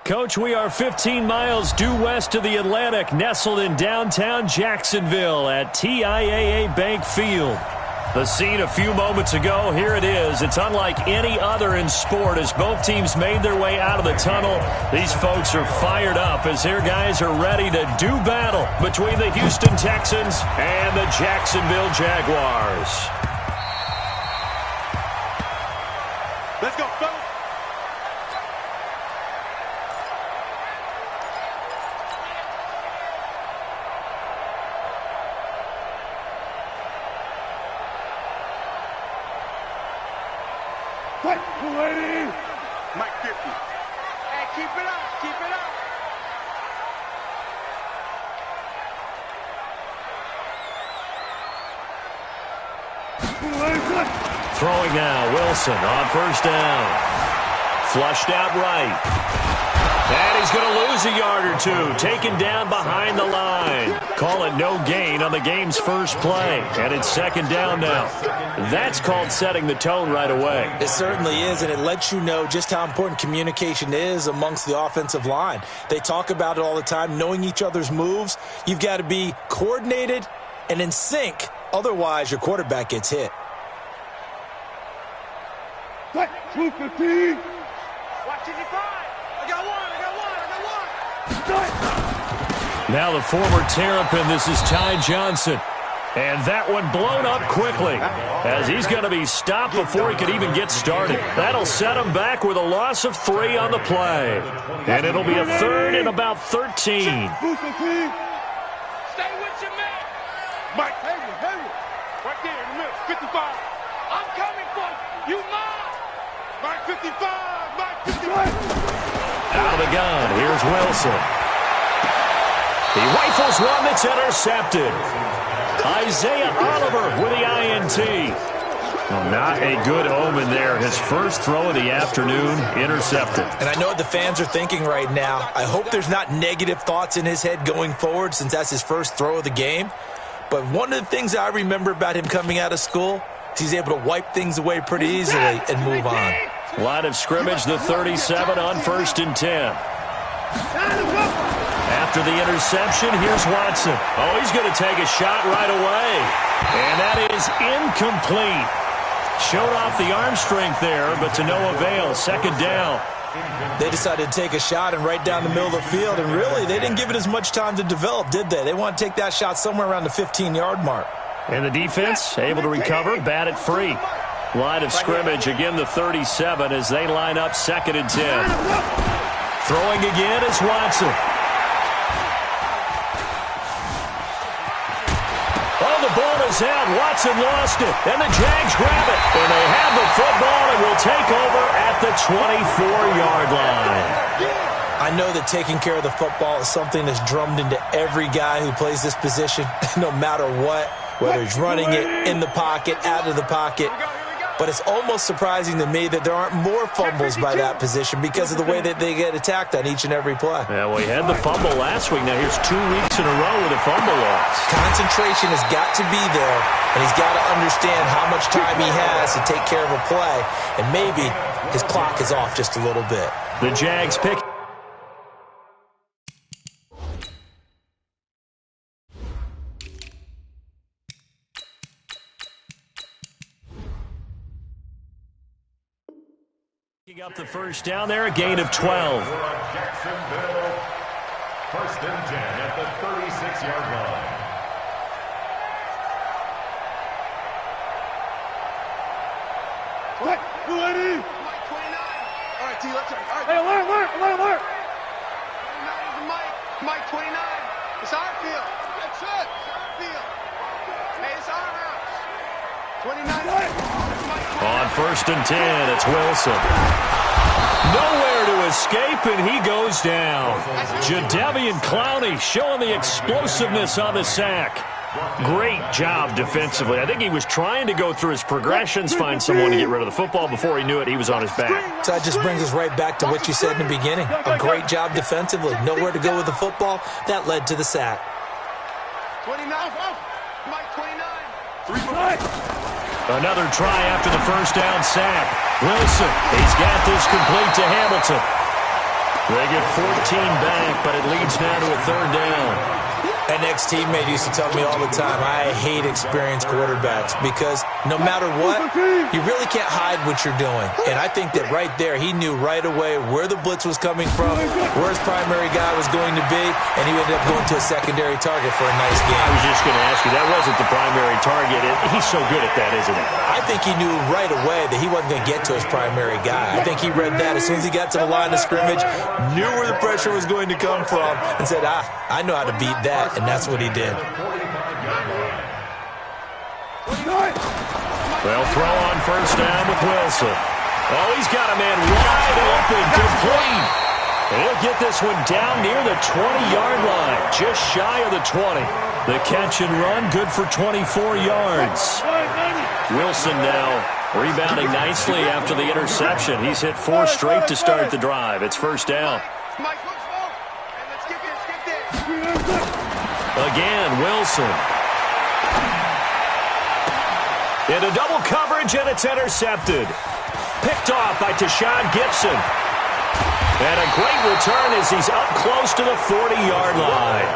Coach, we are 15 miles due west of the Atlantic, nestled in downtown Jacksonville at TIAA Bank Field. The scene a few moments ago, here it is. It's unlike any other in sport as both teams made their way out of the tunnel. These folks are fired up as their guys are ready to do battle between the Houston Texans and the Jacksonville Jaguars. Let's go, fellas. Fight, lady! Mike 50. Hey, keep it up, keep it up. Throwing now, Wilson on first down. Flushed out right. And he's going to lose a yard or two. Taken down behind the line. Call it no gain on the game's first play. And it's second down now. That's called setting the tone right away. It certainly is, and it lets you know just how important communication is amongst the offensive line. They talk about it all the time, knowing each other's moves. You've got to be coordinated and in sync. Otherwise, your quarterback gets hit. Fight, 215. Watch 55. I got one. Now the former Terrapin, this is Ty Johnson. And that one blown up quickly as he's going to be stopped before he could even get started. That'll set him back with a loss of 3 on the play. And it'll be a third and about 13. Stay with your man. Mike, heavy. Right there in the middle, 55. I'm coming for you. You mine. Mike 55. Mike 55. Out of the gun, here's Wilson. He rifles one that's intercepted. Isaiah Oliver with the INT. Well, not a good omen there. His first throw of the afternoon, intercepted. And I know what the fans are thinking right now. I hope there's not negative thoughts in his head going forward since that's his first throw of the game. But one of the things I remember about him coming out of school is he's able to wipe things away pretty easily and move on. Line of scrimmage, the 37 on 1st and 10. After the interception, here's Watson. Oh, he's going to take a shot right away. And that is incomplete. Showed off the arm strength there, but to no avail. Second down. They decided to take a shot and right down the middle of the field, and really, they didn't give it as much time to develop, did they? They want to take that shot somewhere around the 15-yard mark. And the defense able to recover, bat it free. Line of scrimmage, again the 37 as they line up 2nd and 10. Throwing again is Watson. Oh, the ball is out. Watson lost it. And the Jags grab it. And they have the football and will take over at the 24-yard line. I know that taking care of the football is something that's drummed into every guy who plays this position, no matter what, whether he's running it, in the pocket, out of the pocket. But it's almost surprising to me that there aren't more fumbles by that position because of the way that they get attacked on each and every play. Yeah, well, he had the fumble last week. Now here's 2 weeks in a row with a fumble loss. Concentration has got to be there, and he's got to understand how much time he has to take care of a play. And maybe his clock is off just a little bit. The Jags pick. Up the first down there, a gain of 12. Jacksonville, 1st and 10 at the 36-yard line. What? Ready? Mike 29. All right, T, let's turn. All right. Hey, alert. 29 is Mike 29. It's our field. That's it. It's our field. Hey, it's our house. 29. On 1st and 10, it's Wilson. Nowhere to escape, and he goes down. Jadeveon Clowney showing the explosiveness on the sack. Great job defensively. I think he was trying to go through his progressions, find someone to get rid of the football. Before he knew it, he was on his back. So that just brings us right back to what you said in the beginning. A great job defensively. Nowhere to go with the football. That led to the sack. 29. Mike 29. Another try after the first down sack. Wilson, he's got this complete to Hamilton. They get 14 back, but it leads now to a third down. An ex-teammate used to tell me all the time, I hate experienced quarterbacks because no matter what, you really can't hide what you're doing. And I think that right there, he knew right away where the blitz was coming from, where his primary guy was going to be, and he ended up going to a secondary target for a nice game. I was just going to ask you, that wasn't the primary target. He's so good at that, isn't he? I think he knew right away that he wasn't going to get to his primary guy. I think he read that as soon as he got to the line of scrimmage, knew where the pressure was going to come from, and said, I know how to beat that. And that's what he did. They'll throw on first down with Wilson. Oh, he's got a man wide open, complete. He'll get this one down near the 20-yard line, just shy of the 20. The catch and run, good for 24 yards. Wilson now rebounding nicely after the interception. He's hit 4 straight to start the drive. It's first down. Again, Wilson. Into double coverage, and it's intercepted. Picked off by Tashawn Gibson. And a great return as he's up close to the 40-yard line.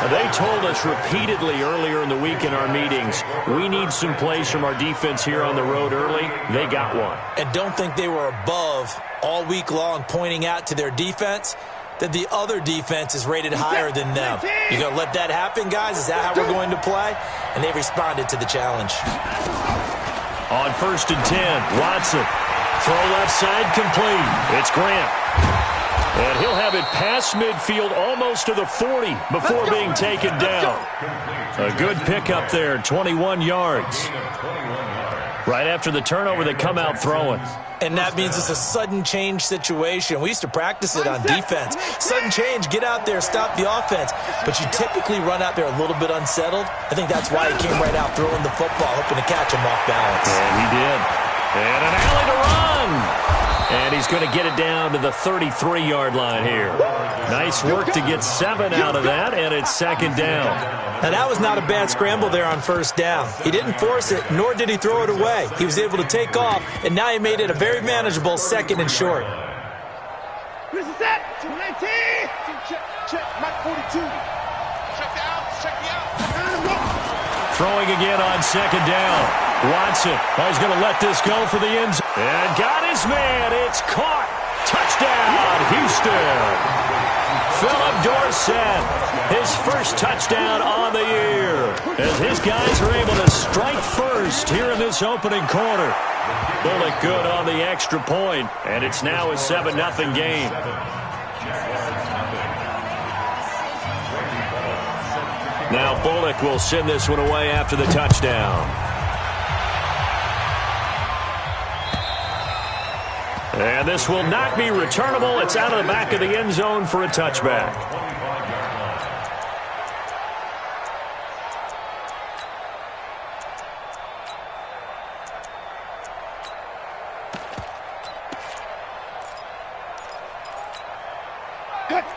They told us repeatedly earlier in the week in our meetings, we need some plays from our defense here on the road early. They got one. And don't think they were above all week long pointing out to their defense that the other defense is rated higher than them. You going to let that happen, guys? Is that how we're going to play? And they responded to the challenge. On first and 10, Watson. Throw left side complete. It's Grant. And he'll have it past midfield almost to the 40 before being taken down. A good pickup there, 21 yards. Right after the turnover, they come out throwing. And that means it's a sudden change situation. We used to practice it on defense. Sudden change, get out there, stop the offense. But you typically run out there a little bit unsettled. I think that's why he came right out throwing the football, hoping to catch him off balance. And he did. And an alley to run. And he's going to get it down to the 33-yard line here. Nice work to get 7 out of that, and it's second down. Now, that was not a bad scramble there on first down. He didn't force it, nor did he throw it away. He was able to take off, and now he made it a very manageable second and short. This is it. 219. Check. Mike 42. Check the out. Throwing again on second down. Watson. He's going to let this go for the end zone. And got his man. It's caught. Touchdown, Houston. Philip Dorsett, his first touchdown on the year, as his guys are able to strike first here in this opening quarter. Bullock good on the extra point, and it's now a 7-0 game. Now Bullock will send this one away after the touchdown. And this will not be returnable. It's out of the back of the end zone for a touchback.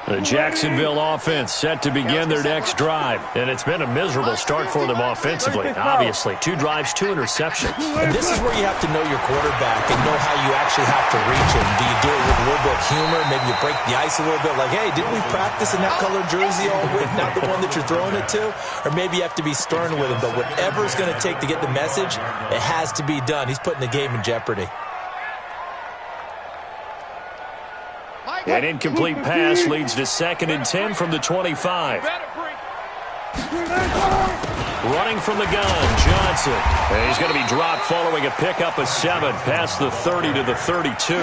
The Jacksonville offense set to begin their next drive. And it's been a miserable start for them offensively. Obviously, 2 drives, 2 interceptions. And this is where you have to know your quarterback and know how you actually have to reach him. Do you do it with a little bit of humor? Maybe you break the ice a little bit like, hey, didn't we practice in that color jersey all week, not the one that you're throwing it to? Or maybe you have to be stern with him. But whatever it's going to take to get the message, it has to be done. He's putting the game in jeopardy. An incomplete pass leads to 2nd and 10 from the 25. Running from the gun, Johnson. And he's going to be dropped following a pickup of 7 past the 30 to the 32.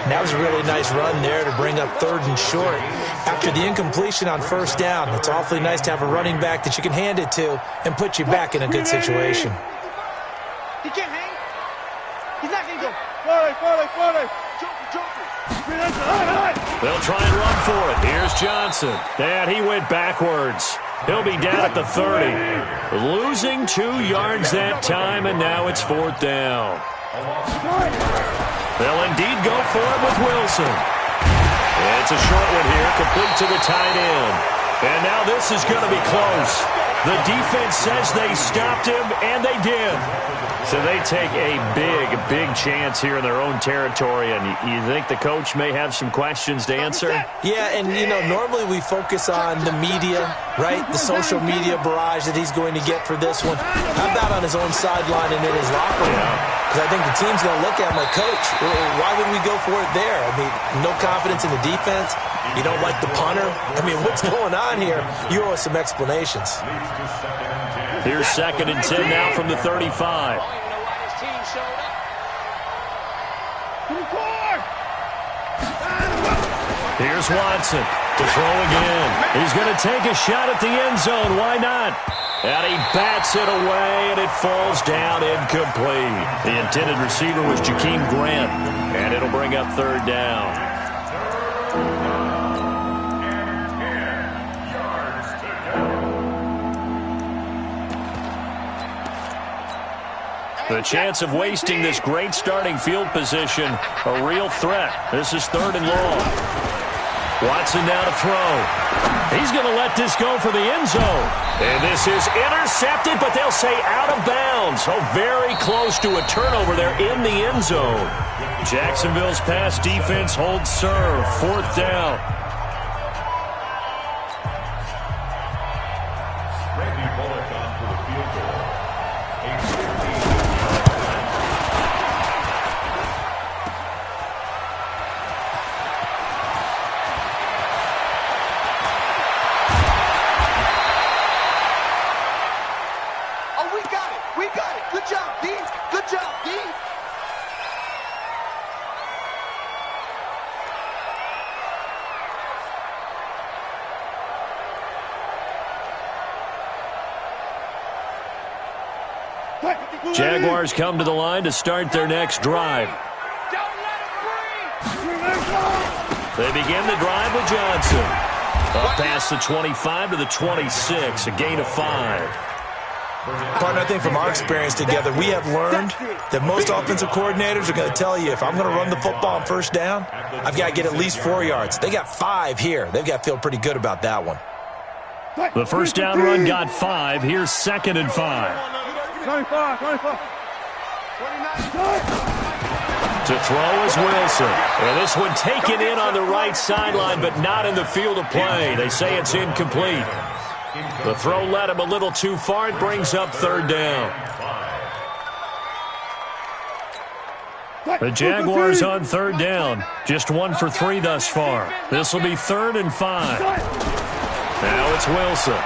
That was a really nice run there to bring up 3rd and short. After the incompletion on first down, it's awfully nice to have a running back that you can hand it to and put you back in a good situation. He can't hang. He's not going to go. Forward. They'll try and run for it. Here's Johnson. And he went backwards. He'll be down at the 30. Losing 2 yards that time, and now it's 4th down. They'll indeed go for it with Wilson. It's a short one here, complete to the tight end. And now this is going to be close. The defense says they stopped him, and they did. So they take a big chance here in their own territory, and you think the coach may have some questions to answer? Yeah, and, you know, normally we focus on the media, right? The social media barrage that he's going to get for this one. How about on his own sideline and in his locker room? Because I think the team's going to look at him like, Coach, why would we go for it there? I mean, no confidence in the defense. You don't like the punter. I mean, what's going on here? You owe us some explanations. Here's 2nd and 10 now from the 35. Here's Watson to throw again. He's going to take a shot at the end zone. Why not? And he bats it away, and it falls down incomplete. The intended receiver was Jakeem Grant, and it'll bring up 3rd down. The chance of wasting this great starting field position, a real threat. This is 3rd and long. Watson now to throw. He's going to let this go for the end zone. And this is intercepted, but they'll say out of bounds. So very close to a turnover there in the end zone. Jacksonville's pass defense holds serve. 4th down. Jaguars come to the line to start their next drive. They begin the drive with Johnson. Up past the 25 to the 26, a gain of 5. Partner, I think from our experience together, we have learned that most offensive coordinators are going to tell you, if I'm going to run the football on 1st down, I've got to get at least 4 yards. They got 5 here. They've got to feel pretty good about that one. The 1st down run got 5. Here's 2nd and 5. 25. To throw is Wilson. And this one taken in on the right sideline, but not in the field of play. They say it's incomplete. The throw led him a little too far. It brings up 3rd down. The Jaguars on 3rd down. Just 1 for 3 thus far. This will be 3rd and 5. Now it's Wilson.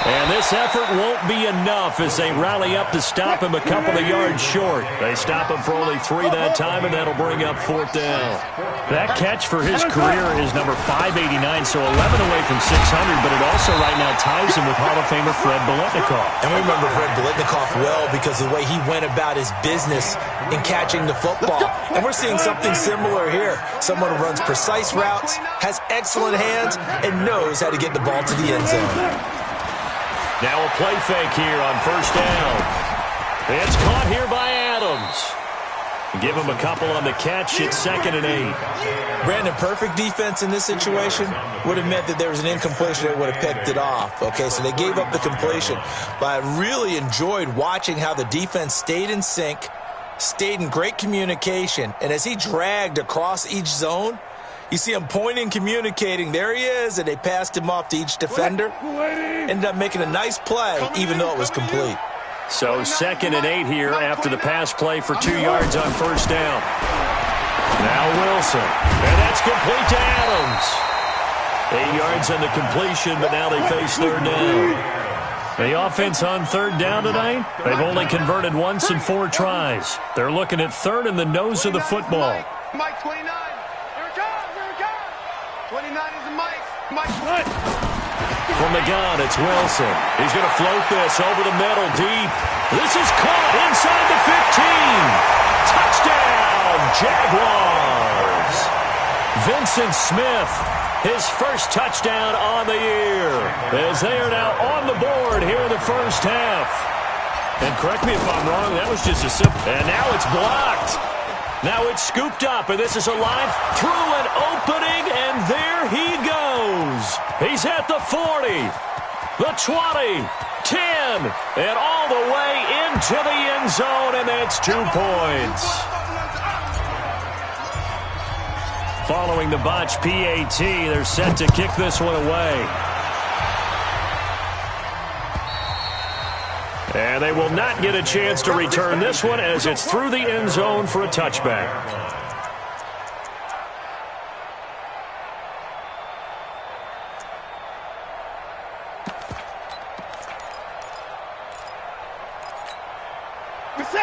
And this effort won't be enough as they rally up to stop him a couple of yards short. They stop him for only 3 that time, and that'll bring up 4th down. That catch for his career is number 589, so 11 away from 600, but it also right now ties him with Hall of Famer Fred Biletnikoff. And we remember Fred Biletnikoff well because of the way he went about his business in catching the football. And we're seeing something similar here. Someone who runs precise routes, has excellent hands, and knows how to get the ball to the end zone. Now a play fake here on 1st down. It's caught here by Adams. Give him a couple on the catch. It's 2nd and 8. Brandon, perfect defense in this situation would have meant that there was an incompletion that would have picked it off. Okay, so they gave up the completion. But I really enjoyed watching how the defense stayed in sync, stayed in great communication, and as he dragged across each zone, you see him pointing, communicating. There he is, and they passed him off to each defender. Ended up making a nice play, even though it was complete. So 2nd and 8 here after the pass play for 2 yards on 1st down. Now Wilson, and that's complete to Adams. 8 yards on the completion, but now they face 3rd down. The offense on 3rd down tonight, they've only converted once in 4 tries. They're looking at 3rd in the nose of the football. Mike 29. Here it comes. 29 is the Mike. From the gun, it's Wilson. He's going to float this over the middle deep. This is caught inside the 15. Touchdown, Jaguars. Vincent Smith, his first touchdown on the year, as they are now on the board here in the 1st half. And correct me if I'm wrong, that was just a simple. And now it's blocked. Now it's scooped up, and this is alive through an opening, and there he goes. He's at the 40, the 20, 10, and all the way into the end zone, and that's 2 points. Following the botch PAT, they're set to kick this one away. And they will not get a chance to return this one as it's through the end zone for a touchback.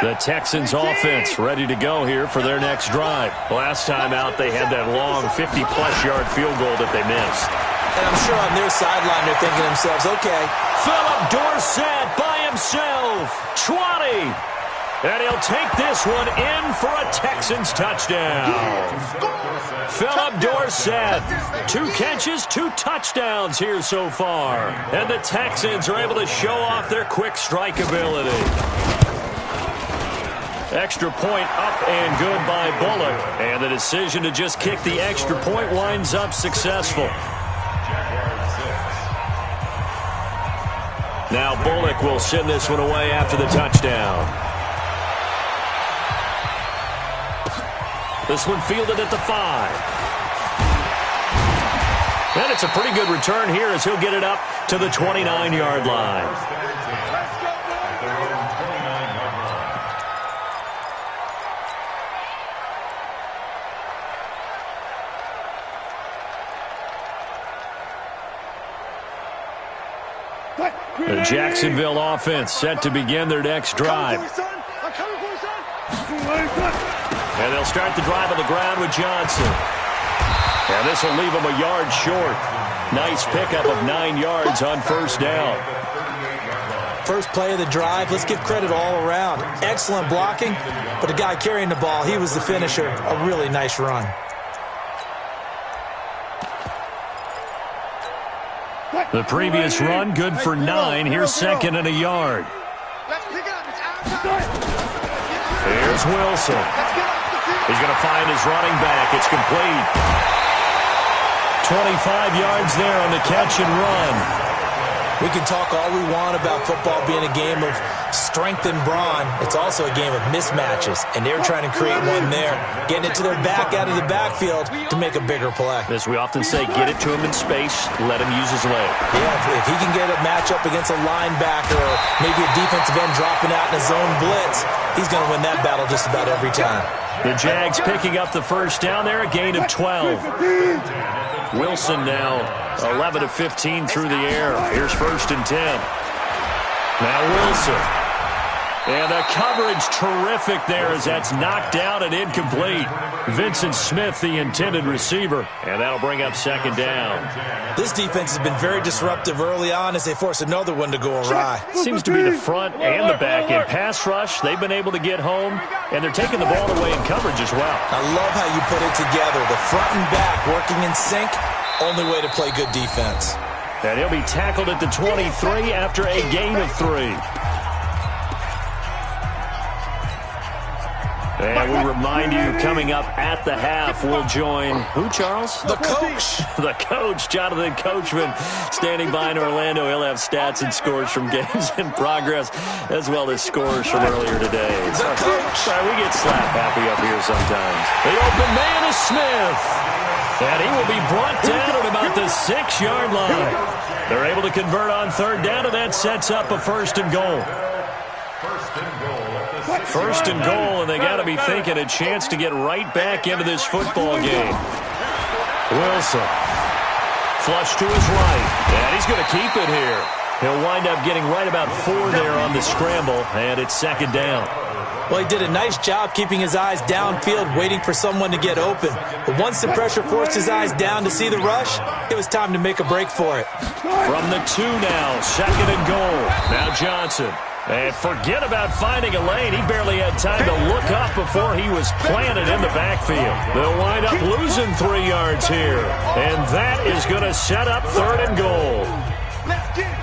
The Texans offense ready to go here for their next drive. Last time out, they had that long 50-plus yard field goal that they missed. And I'm sure on their sideline they're thinking to themselves, okay. Philip Dorsett by himself. 20. And he'll take this one in for a Texans touchdown. Philip Dorsett, 2 catches, 2 touchdowns here so far. And the Texans are able to show off their quick strike ability. Extra point up and good by Bullock. And the decision to just kick the extra point winds up successful. Now Bullock will send this one away after the touchdown. This one fielded at the 5. And it's a pretty good return here as he'll get it up to the 29-yard line. The Jacksonville offense set to begin their next drive. And they'll start the drive on the ground with Johnson. And this will leave him a yard short. Nice pickup of 9 yards on first down. First play of the drive, let's give credit all around. Excellent blocking, but the guy carrying the ball, he was the finisher. A really nice run. The previous run, good for 9. Here's second and a yard. Here's Wilson. He's going to find his running back. It's complete. 25 yards there on the catch and run. We can talk all we want about football being a game of strength and brawn. It's also a game of mismatches, and they're trying to create one there, getting it to their back out of the backfield to make a bigger play. As we often say, get it to him in space, let him use his leg. Yeah, if he can get a matchup against a linebacker or maybe a defensive end dropping out in a zone blitz, he's going to win that battle just about every time. The Jags picking up the first down there, a gain of 12. Wilson now 11 of 15 through the air. Here's first and 10. Now Wilson. And the coverage terrific there as that's knocked down and incomplete. Vincent Smith, the intended receiver. And that'll bring up second down. This defense has been very disruptive early on as they force another one to go awry. Seems to be the front and the back end. Pass rush, they've been able to get home, and they're taking the ball away in coverage as well. I love how you put it together. The front and back working in sync. Only way to play good defense. And he'll be tackled at the 23 after a gain of 3. And we remind you, coming up at the half, we'll join who, Charles? The coach. The coach, Jonathan Coachman, standing by in Orlando. He'll have stats and scores from games in progress, as well as scores from earlier today. The coach. Sorry, we get slap happy up here sometimes. The open man is Smith. And he will be brought down at about the 6-yard line. They're able to convert on third down, and that sets up a first and goal. First and goal, and they got to be thinking a chance to get right back into this football game. Wilson. Flush to his right. And he's going to keep it here. He'll wind up getting right about 4 there on the scramble, and it's second down. Well, he did a nice job keeping his eyes downfield, waiting for someone to get open. But once the pressure forced his eyes down to see the rush, it was time to make a break for it. From the 2 now, second and goal. Now Johnson. And forget about finding a lane. He barely had time to look up before he was planted in the backfield. They'll wind up losing 3 yards here. And that is going to set up third and goal. Let's get it.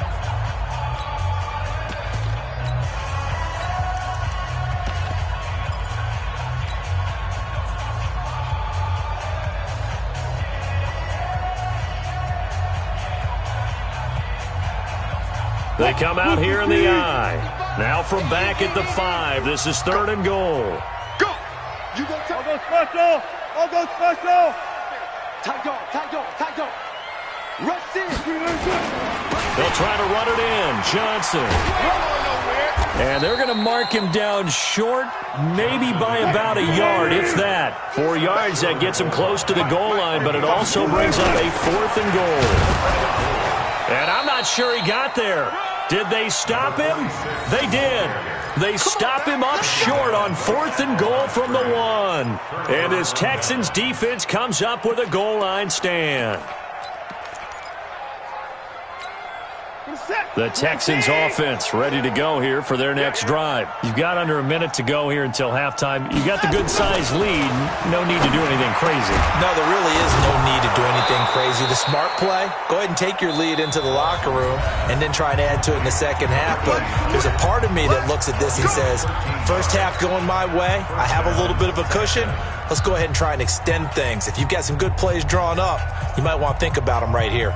They come out here in the I. Now from back at the 5, this is 3rd and goal. Go! You go I'll go special! I'll go special! Tight go, tight go, tight go. Rush in. They'll try to run it in. Johnson. And they're going to mark him down short, maybe by about a yard, if that. 4 yards, that gets him close to the goal line, but it also brings up a 4th and goal. And I'm not sure he got there. Did they stop him? They did. They stop him up short on 4th and goal from the 1. And this Texans defense comes up with a goal line stand. The Texans offense ready to go here for their next drive. You've got under a minute to go here until halftime. You've got the good-sized lead. No need to do anything crazy. No, there really is no need to do anything crazy. The smart play, go ahead and take your lead into the locker room and then try and add to it in the second half. But there's a part of me that looks at this and says, first half going my way, I have a little bit of a cushion. Let's go ahead and try and extend things. If you've got some good plays drawn up, you might want to think about them right here.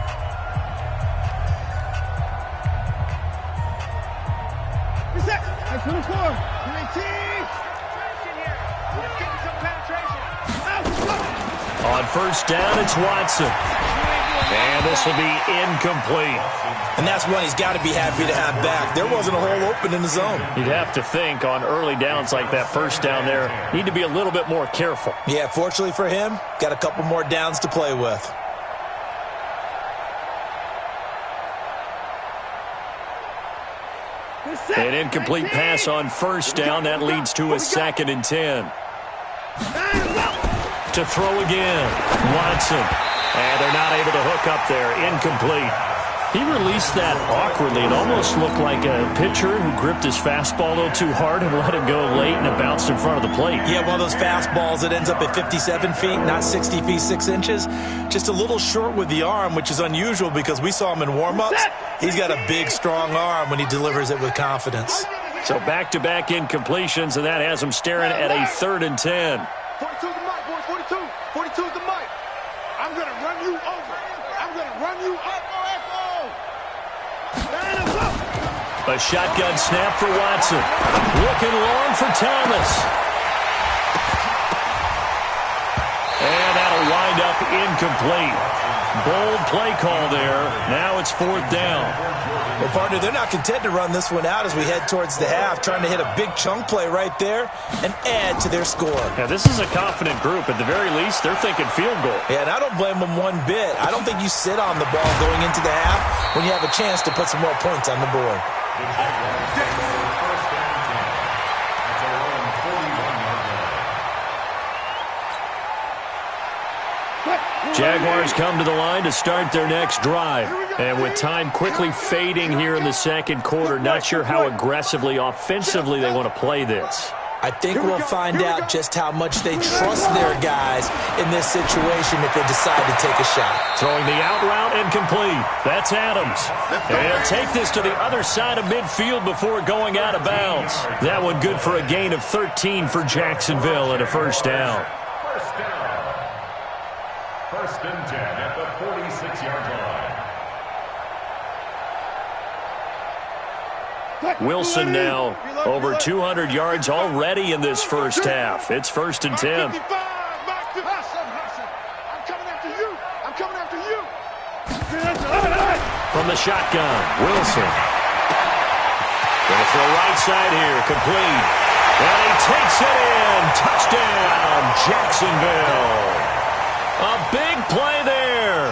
On first down, it's Watson. And this will be incomplete. And that's one he's got to be happy to have back. There wasn't a hole open in the zone. You'd have to think on early downs like that first down there, need to be a little bit more careful. Yeah, fortunately for him, got a couple more downs to play with. An incomplete pass on first down. That leads to a 2nd and 10. To throw again. Watson. And they're not able to hook up there. Incomplete. He released that awkwardly. It almost looked like a pitcher who gripped his fastball a little too hard and let it go late, and it bounced in front of the plate. Yeah, one of those fastballs that ends up at 57 feet, not 60 feet, 6 inches. Just a little short with the arm, which is unusual because we saw him in warm-ups. He's got a big, strong arm when he delivers it with confidence. So back-to-back incompletions, and that has him staring at a 3rd and 10. 42 is the mic, boys. 42. 42 is the mic. I'm going to run you over. I'm going to run you up. A shotgun snap for Watson. Looking long for Thomas. And that'll wind up incomplete. Bold play call there. Now it's 4th down. Well, partner, they're not content to run this one out as we head towards the half, trying to hit a big chunk play right there and add to their score. Yeah, this is a confident group. At the very least, they're thinking field goal. Yeah, and I don't blame them one bit. I don't think you sit on the ball going into the half when you have a chance to put some more points on the board. Jaguars come to the line to start their next drive. And with time quickly fading here in the second quarter, not sure how aggressively, offensively they want to play this. I think we'll find out just how much they trust their guys in this situation if they decide to take a shot. Throwing the out route and complete. That's Adams. And he'll take this to the other side of midfield before going out of bounds. That one good for a gain of 13 for Jacksonville and a first down. First and 10 at the 46-yard line. Wilson now over 200 yards already in this first half. It's 1st and 10. I'm coming after you. I'm coming after you. From the shotgun, Wilson. Going for a right side here, complete. And he takes it in. Touchdown, Jacksonville. A big play there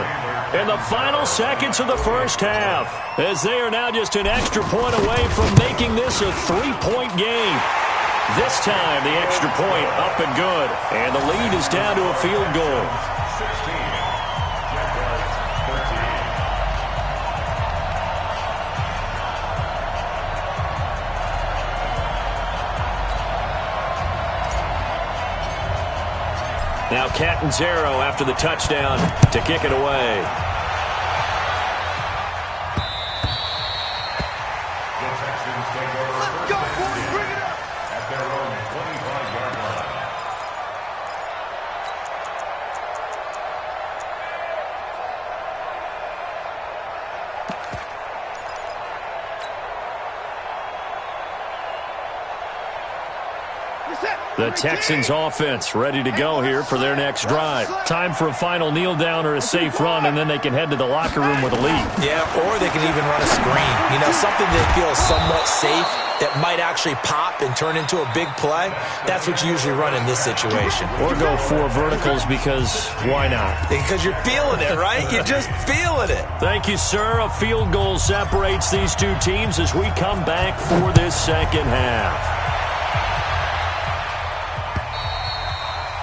in the final seconds of the first half, as they are now just an extra point away from making this a 3-point game. This time, the extra point up and good, and the lead is down to a field goal. 16. Jaguars 13. Now Catanzaro after the touchdown to kick it away. The Texans take over. Let's go, boys. Bring it up. At their own 25-yard line. The Texans offense ready to go here for their next drive. Time for a final kneel down or a safe run, and then they can head to the locker room with a lead. Yeah, or they can even run a screen. You know, something they feel somewhat safe that might actually pop and turn into a big play. That's what you usually run in this situation. Or go 4 verticals because why not? Because you're feeling it, right? You're just feeling it. Thank you, sir. A field goal separates these two teams as we come back for this second half.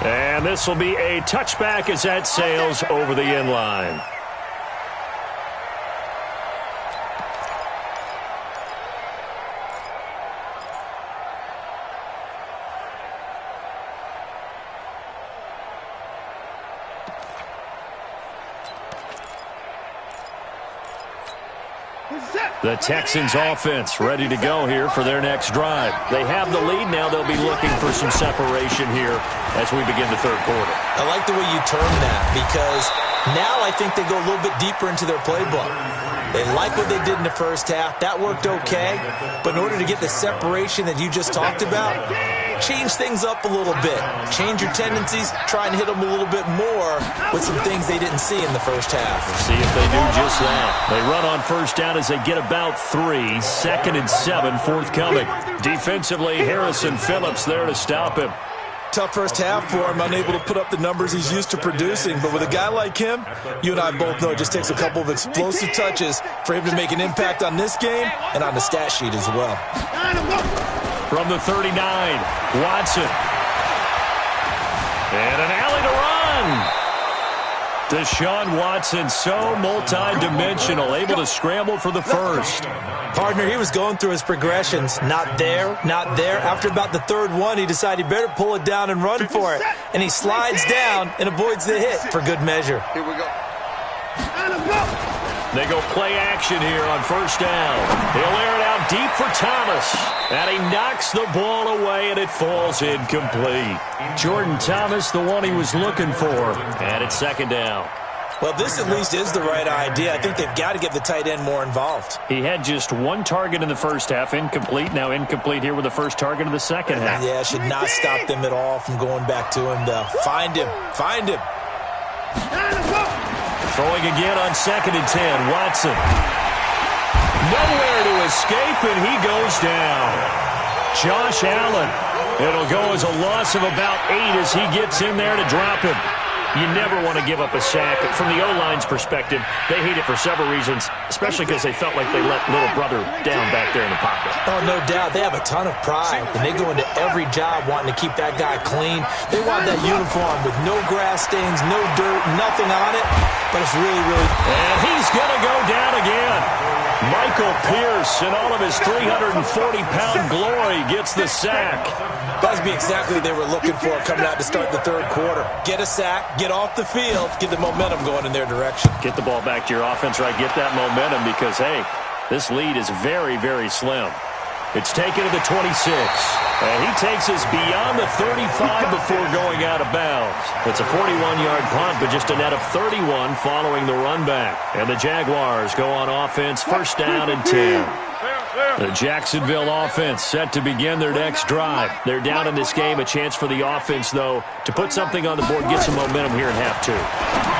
And this will be a touchback as that sails over the end line. The Texans offense ready to go here for their next drive. They have the lead. Now they'll be looking for some separation here as we begin the third quarter. I like the way you term that because now I think they go a little bit deeper into their playbook. They like what they did in the first half. That worked okay. But in order to get the separation that you just talked about, change things up a little bit. Change your tendencies. Try and hit them a little bit more with some things they didn't see in the first half. See if they do just that. They run on first down as they get about 3. 2nd and 7 forthcoming. Defensively, Harrison Phillips there to stop him. Tough first half for him, unable to put up the numbers he's used to producing. But with a guy like him, you and I both know it just takes a couple of explosive touches for him to make an impact on this game and on the stat sheet as well. From the 39, Watson. And an alley to run. Deshaun Watson, so multi-dimensional, able to scramble for the first. Partner, he was going through his progressions. Not there, not there. After about the third one, he decided he better pull it down and run for it. And he slides down and avoids the hit for good measure. Here we go. They go play action here on first down. He'll air it out deep for Thomas. And he knocks the ball away, and it falls incomplete. Jordan Thomas, the one he was looking for. And it's second down. Well, this at least is the right idea. I think they've got to get the tight end more involved. He had just 1 target in the first half, incomplete. Now incomplete here with the first target of the second half. Yeah, should not stop them at all from going back to him, though. Find him. Find him. Throwing again on 2nd and 10. Watson. Nowhere to escape, and he goes down. Josh Allen. It'll go as a loss of about 8 as he gets in there to drop him. You never want to give up a sack. From the O-line's perspective, they hate it for several reasons, especially because they felt like they let little brother down back there in the pocket. Oh, no doubt. They have a ton of pride, and they go into every job wanting to keep that guy clean. They want that uniform with no grass stains, no dirt, nothing on it, but it's really, really... And he's going to go down again. Michael Pierce, in all of his 340-pound glory, gets the sack. That would be exactly what they were looking for coming out to start the third quarter. Get a sack, get off the field, get the momentum going in their direction. Get the ball back to your offense, right? Get that momentum because, hey, this lead is very, very slim. It's taken to the 26. And he takes us beyond the 35 before going out of bounds. It's a 41-yard punt, but just a net of 31 following the run back. And the Jaguars go on offense, first down and 10. The Jacksonville offense set to begin their next drive. They're down in this game. A chance for the offense, though, to put something on the board, get some momentum here in half 2.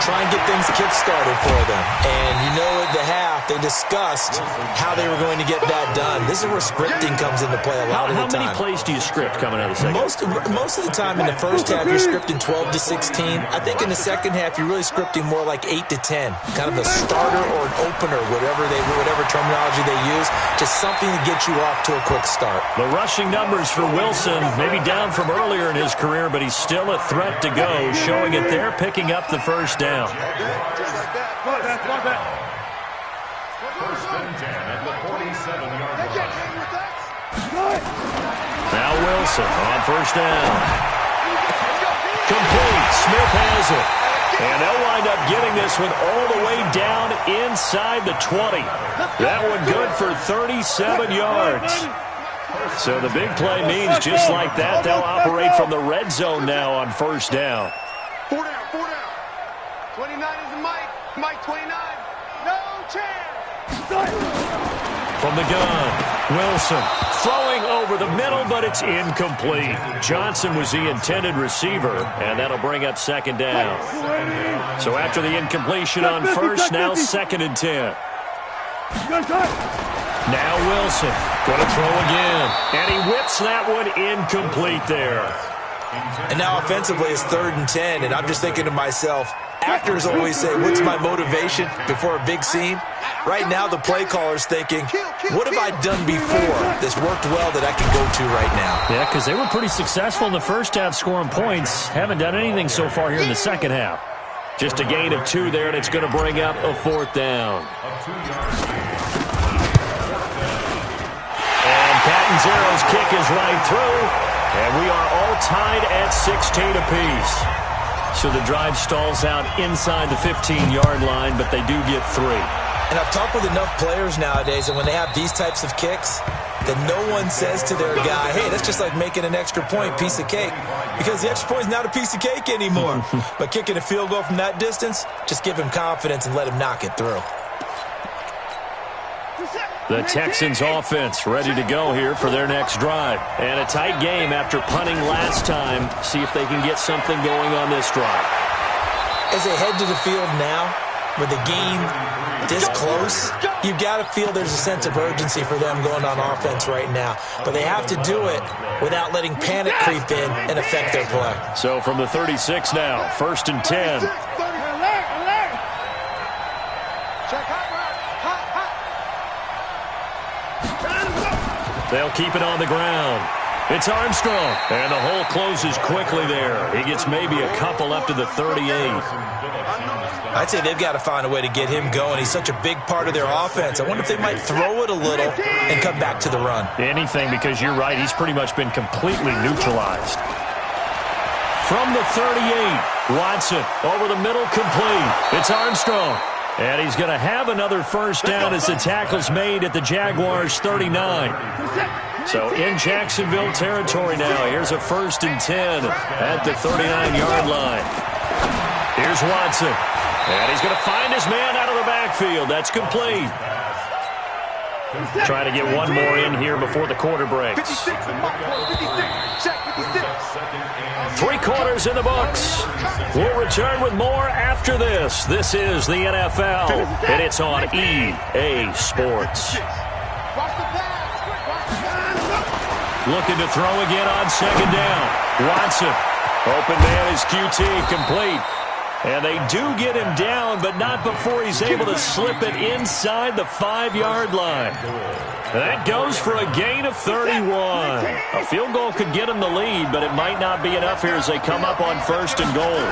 Try and get things kick-started for them. And you know at the half, they discussed how they were going to get that done. This is where scripting comes into play a lot of the time. How many plays do you script coming out of the second? Most of the time in the first half, you're scripting 12 to 16. I think in the second half, you're really scripting more like 8 to 10. Kind of a starter or an opener, whatever terminology they use. Just something to get you off to a quick start. The rushing numbers for Wilson, maybe down from earlier in his career, but he's still a threat to go, showing it there, picking up the first down. First and 10 at the 47-yard line. Now Wilson on first down. Complete. Smith has it. And they'll wind up getting this one all the way down inside the 20. That one good for 37 yards. So the big play means just like that, they'll operate from the red zone now on first down. 4 down, 4 down. 29 is Mike. Mike 29. No chance. From the gun, Wilson throwing over the middle, but it's incomplete. Johnson was the intended receiver, and that'll bring up second down. So after the incompletion on first, now 2nd and 10. Now Wilson going to throw again, and he whips that one incomplete there. And now offensively it's 3rd and 10, and I'm just thinking to myself, actors always say, what's my motivation before a big scene? Right now the play caller's thinking, what have I done before that's worked well that I can go to right now? Yeah, because they were pretty successful in the first half scoring points. Haven't done anything so far here in the second half. Just a gain of 2 there, and it's going to bring up a 4th down. And Catanzaro's kick is right through, and we are all tied at 16 apiece. So the drive stalls out inside the 15-yard line, but they do get 3. And I've talked with enough players nowadays, and when they have these types of kicks, that no one says to their guy, hey, that's just like making an extra point, piece of cake. Because the extra point is not a piece of cake anymore. But kicking a field goal from that distance, just give him confidence and let him knock it through. The Texans offense ready to go here for their next drive. And a tight game after punting last time. See if they can get something going on this drive. As they head to the field now, with the game this close, you've got to feel there's a sense of urgency for them going on offense right now. But they have to do it without letting panic creep in and affect their play. So from the 36 now, 1st and 10. They'll keep it on the ground. It's Armstrong, and the hole closes quickly there. He gets maybe a couple up to the 38. I'd say they've got to find a way to get him going. He's such a big part of their offense. I wonder if they might throw it a little and come back to the run. Anything, because you're right, he's pretty much been completely neutralized. From the 38, Watson over the middle, complete. It's Armstrong. And he's going to have another first down as the tackle's made at the Jaguars' 39. So in Jacksonville territory now. Here's a 1st and 10 at the 39-yard line. Here's Watson. And he's going to find his man out of the backfield. That's complete. Trying to get one more in here before the quarter breaks. 3 quarters in the books. We'll return with more after this. This is the NFL, and it's on EA Sports. Looking to throw again on 2nd down. Watson. Open man is QT, complete. And they do get him down, but not before he's able to slip it inside the 5-yard line. That goes for a gain of 31. A field goal could get him the lead, but it might not be enough here as they come up on 1st and goal.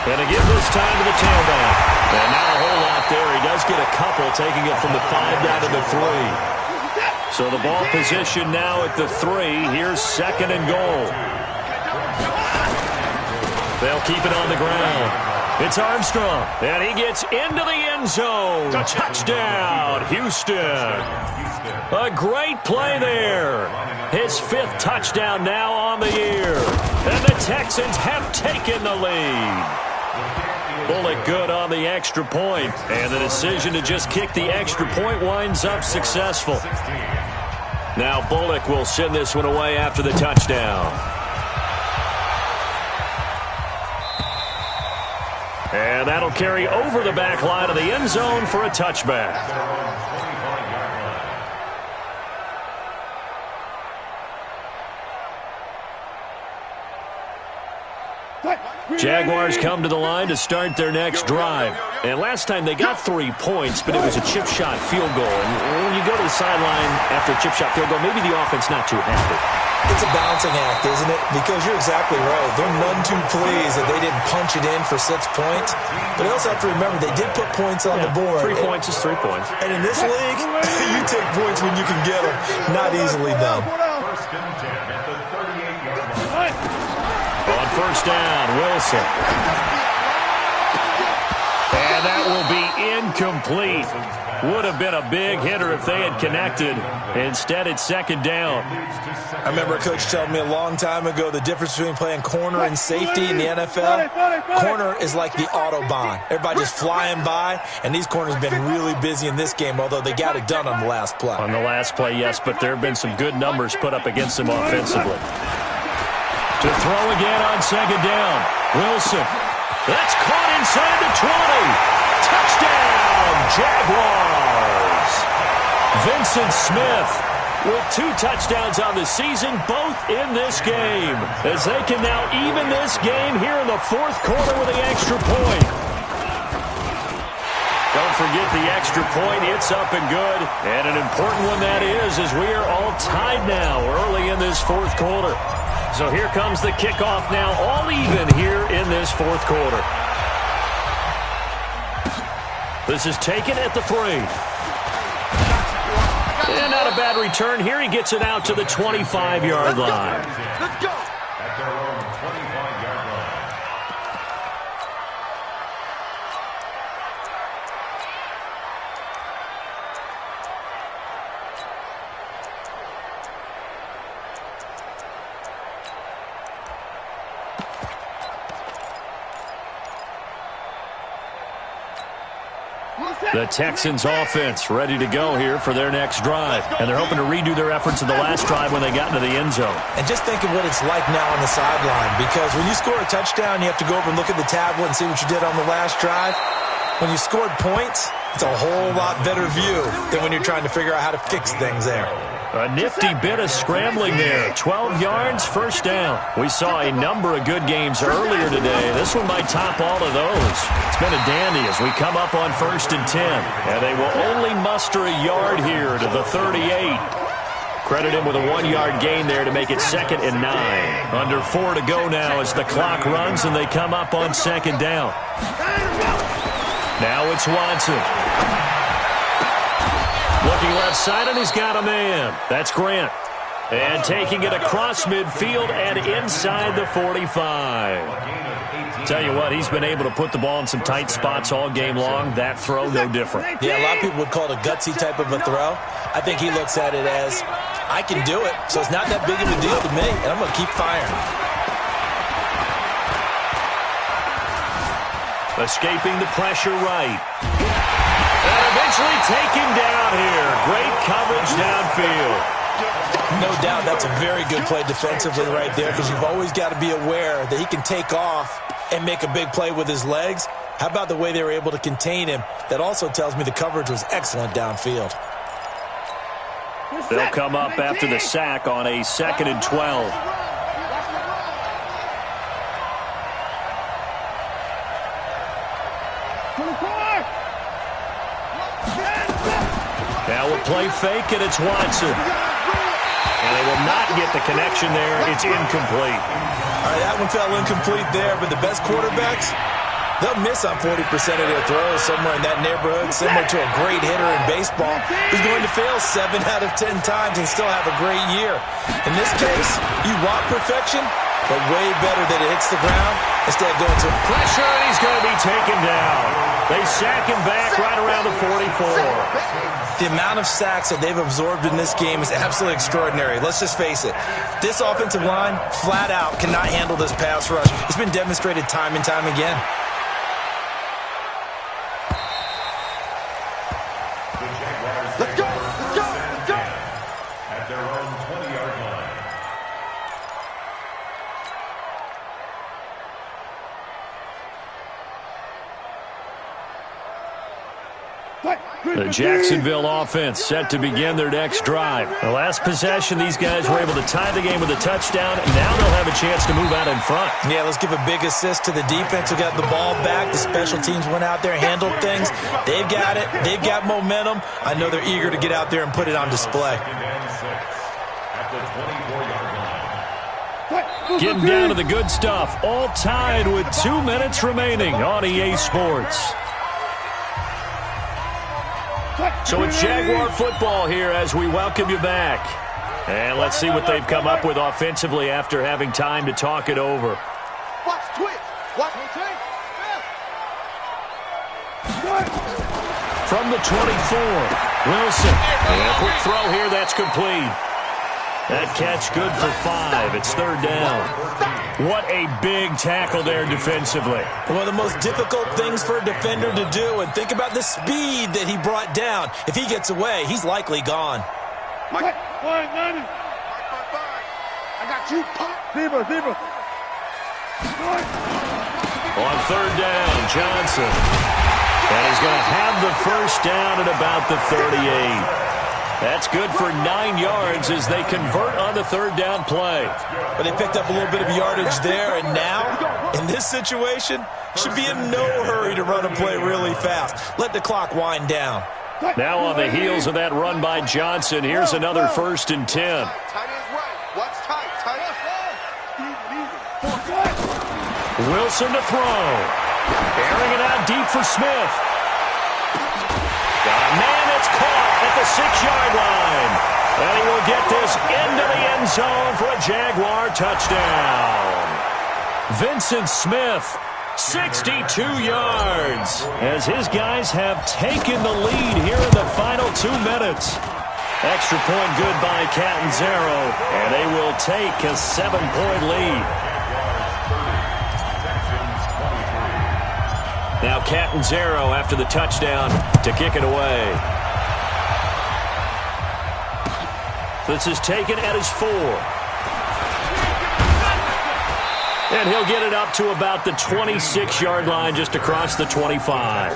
And to give this time to the tailback. And not a whole lot there. He does get a couple, taking it from the 5 down to the 3. So the ball position now at the 3. Here's 2nd and goal. They'll keep it on the ground. It's Armstrong, and he gets into the end zone. Touchdown, Houston. A great play there. His 5th touchdown now on the year. And the Texans have taken the lead. Bullock good on the extra point, and the decision to just kick the extra point winds up successful. Now Bullock will send this one away after the touchdown. And that'll carry over the back line of the end zone for a touchback. Jaguars come to the line to start their next drive. And last time they got 3 points, but it was a chip shot field goal. And when you go to the sideline after a chip shot field goal, maybe the offense not too happy. It's a balancing act, isn't it? Because you're exactly right. They're none too pleased that they didn't punch it in for 6 points. But you also have to remember they did put points on the board. 3 points is 3 points. And in this league, you take points when you can get them. Not easily done. On 1st down, Wilson. And that will be incomplete. Would have been a big hitter if they had connected. Instead, it's second down. I remember a coach telling me a long time ago the difference between playing corner and safety in the NFL. Corner is like the Autobahn. Everybody just flying by, and these corners have been really busy in this game, although they got it done on the last play. On the last play, yes, but there have been some good numbers put up against them offensively. To throw again on second down. Wilson. That's caught inside the 20. Touchdown, Jaguars. Vincent Smith with 2 touchdowns on the season, both in this game, as they can now even this game here in the fourth quarter with the extra point. Don't forget the extra point. It's up and good. And an important one that is, as we are all tied now early in this fourth quarter. So here comes the kickoff now, all even here in this fourth quarter. This is taken at the 3. And not a bad return here. He gets it out to the 25-yard line. Let's go. At their own 25-yard line. The Texans offense ready to go here for their next drive. And they're hoping to redo their efforts in the last drive when they got into the end zone. And just think of what it's like now on the sideline, because when you score a touchdown, you have to go over and look at the tablet and see what you did on the last drive. When you scored points, it's a whole lot better view than when you're trying to figure out how to fix things there. A nifty bit of scrambling there. 12 yards, first down. We saw a number of good games earlier today. This one might top all of those. It's been a dandy as we come up on 1st and 10. And they will only muster a yard here to the 38. Credit him with a 1-yard gain there to make it 2nd and 9. Under 4 to go now as the clock runs and they come up on 2nd down. Now it's Watson. Looking left side, and he's got a man. That's Grant. And taking it across midfield and inside the 45. Tell you what, he's been able to put the ball in some tight spots all game long. That throw, no different. Yeah, a lot of people would call it a gutsy type of a throw. I think he looks at it as, I can do it, so it's not that big of a deal to me, and I'm going to keep firing. Escaping the pressure right. And eventually taken down here. Great coverage downfield. No doubt that's a very good play defensively right there, because you've always got to be aware that he can take off and make a big play with his legs. How about the way they were able to contain him? That also tells me the coverage was excellent downfield. They'll come up after the sack on a 2nd and 12. Now we'll play fake, and it's Watson. And they will not get the connection there. It's incomplete. All right, that one fell incomplete there, but the best quarterbacks, they'll miss on 40% of their throws somewhere in that neighborhood, similar to a great hitter in baseball who's going to fail 7 out of 10 times and still have a great year. In this case, you want perfection, but way better that it hits the ground instead of going to pressure, and he's going to be taken down. They sack him back right around the 44. The amount of sacks that they've absorbed in this game is absolutely extraordinary. Let's just face it. This offensive line, flat out, cannot handle this pass rush. It's been demonstrated time and time again. Let's go. Let's go. Let's go. At their own 20-yard line. The Jacksonville offense set to begin their next drive. The last possession, these guys were able to tie the game with a touchdown, and now they'll have a chance to move out in front. Yeah, let's give a big assist to the defense who got the ball back. The special teams went out there and handled things. They've got it. They've got momentum. I know they're eager to get out there and put it on display. At the 24-yard line. Getting down to the good stuff. All tied with 2 minutes remaining on EA Sports. So it's Jaguar football here as we welcome you back. And let's see what they've come up with offensively after having time to talk it over. Watch twitch. Watch from the 24. Wilson. And a quick throw here. That's complete. That catch good for 5. It's third down. What a big tackle there defensively. One of the most difficult things for a defender to do, and think about the speed that he brought down. If he gets away, he's likely gone. Mike. I got you. Zebra. On third down, Johnson. And he's going to have the first down at about the 38. That's good for 9 yards as they convert on the third down play. But they picked up a little bit of yardage there, and now, in this situation, should be in no hurry to run a play really fast. Let the clock wind down. Now on the heels of that run by Johnson, here's another 1st and 10. Tight is right. What's tight? Tight is right. Wilson to throw. Airing it out deep for Smith. Got a man that's caught at the 6-yard line. And he will get this into the end zone for a Jaguar touchdown. Vincent Smith, 62 yards, as his guys have taken the lead here in the final 2 minutes. Extra point good by Catanzaro, and they will take a 7-point lead. Now Catanzaro after the touchdown to kick it away. This is taken at his 4. And he'll get it up to about the 26-yard line just across the 25.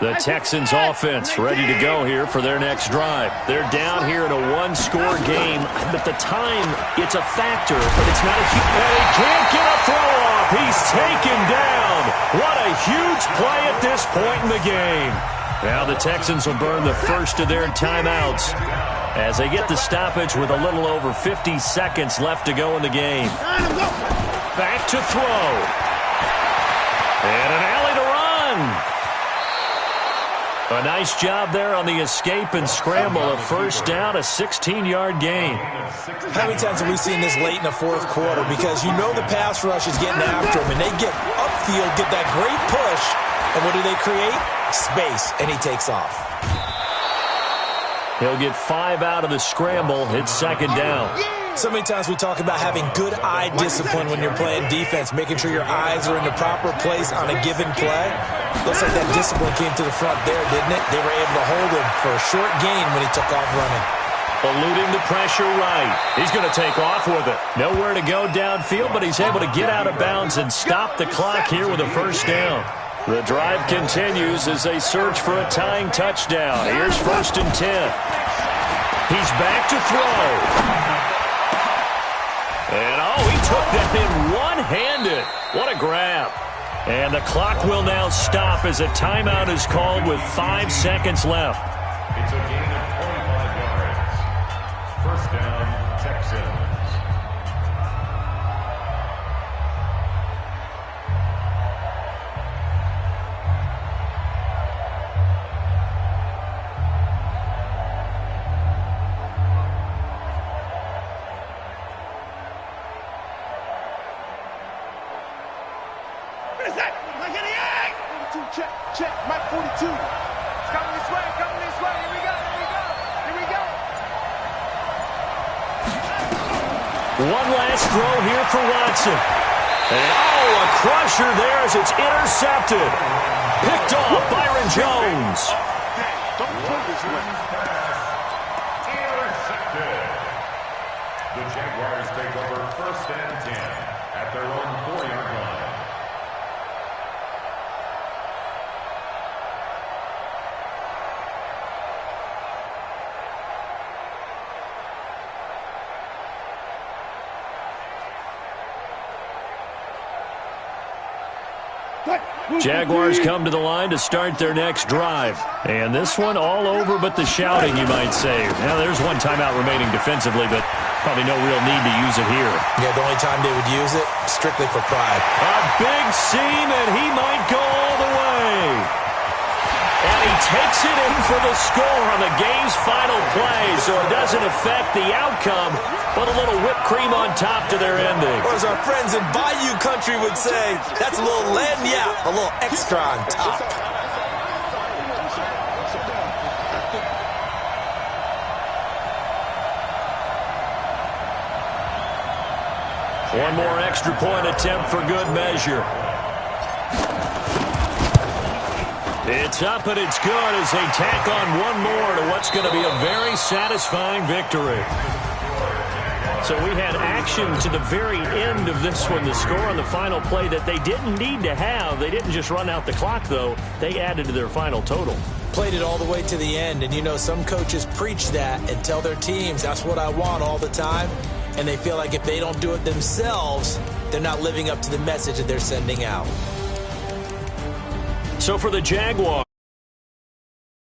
The Texans offense ready to go here for their next drive. They're down here in a 1-score game, but the time, it's a factor, but it's not a huge... And he can't get a throw off. He's taken down. What a huge play at this point in the game. Now the Texans will burn the first of their timeouts as they get the stoppage with a little over 50 seconds left to go in the game. Back to throw. And an alley to run. A nice job there on the escape and scramble. A first down, a 16-yard gain. How many times have we seen this late in the fourth quarter? Because you know the pass rush is getting after him, and they get upfield, get that great push, and what do they create? Space, and he takes off. He'll get 5 out of the scramble. It's second down. So many times we talk about having good eye discipline when you're playing defense, making sure your eyes are in the proper place on a given play. Looks like that discipline came to the front there, didn't it? They were able to hold him for a short gain when he took off running. Eluding the pressure right. He's going to take off with it. Nowhere to go downfield, but he's able to get out of bounds and stop the clock here with a first down. The drive continues as they search for a tying touchdown. Here's 1st and 10. He's back to throw. And, oh, he took that in one-handed. What a grab. And the clock will now stop as a timeout is called with 5 seconds left. It's a gain of 25 yards. First down, Texans. Check, Mike 42. It's coming this way, Here we go. One last throw here for Watson. And, oh, a crusher there as it's intercepted. Picked off Byron Jones. Don't go this way. Intercepted. The Jaguars take over 1st and 10 at their own 4-yard line. Jaguars come to the line to start their next drive. And this one all over but the shouting, you might say. Now, there's one timeout remaining defensively, but probably no real need to use it here. Yeah, the only time they would use it, strictly for pride. A big seam, and he might go all the way. And he takes it in for the score on the game's final play, so it doesn't affect the outcome, but a little whipped cream on top to their ending. Or as our friends in Bayou Country would say, that's a little lagniappe, a little extra on top. One more extra point attempt for good measure. It's up and it's good as they tack on one more to what's going to be a very satisfying victory. So we had action to the very end of this one, the score on the final play that they didn't need to have. They didn't just run out the clock, though. They added to their final total. Played it all the way to the end, and you know some coaches preach that and tell their teams, that's what I want all the time. And they feel like if they don't do it themselves, they're not living up to the message that they're sending out. So for the Jaguars.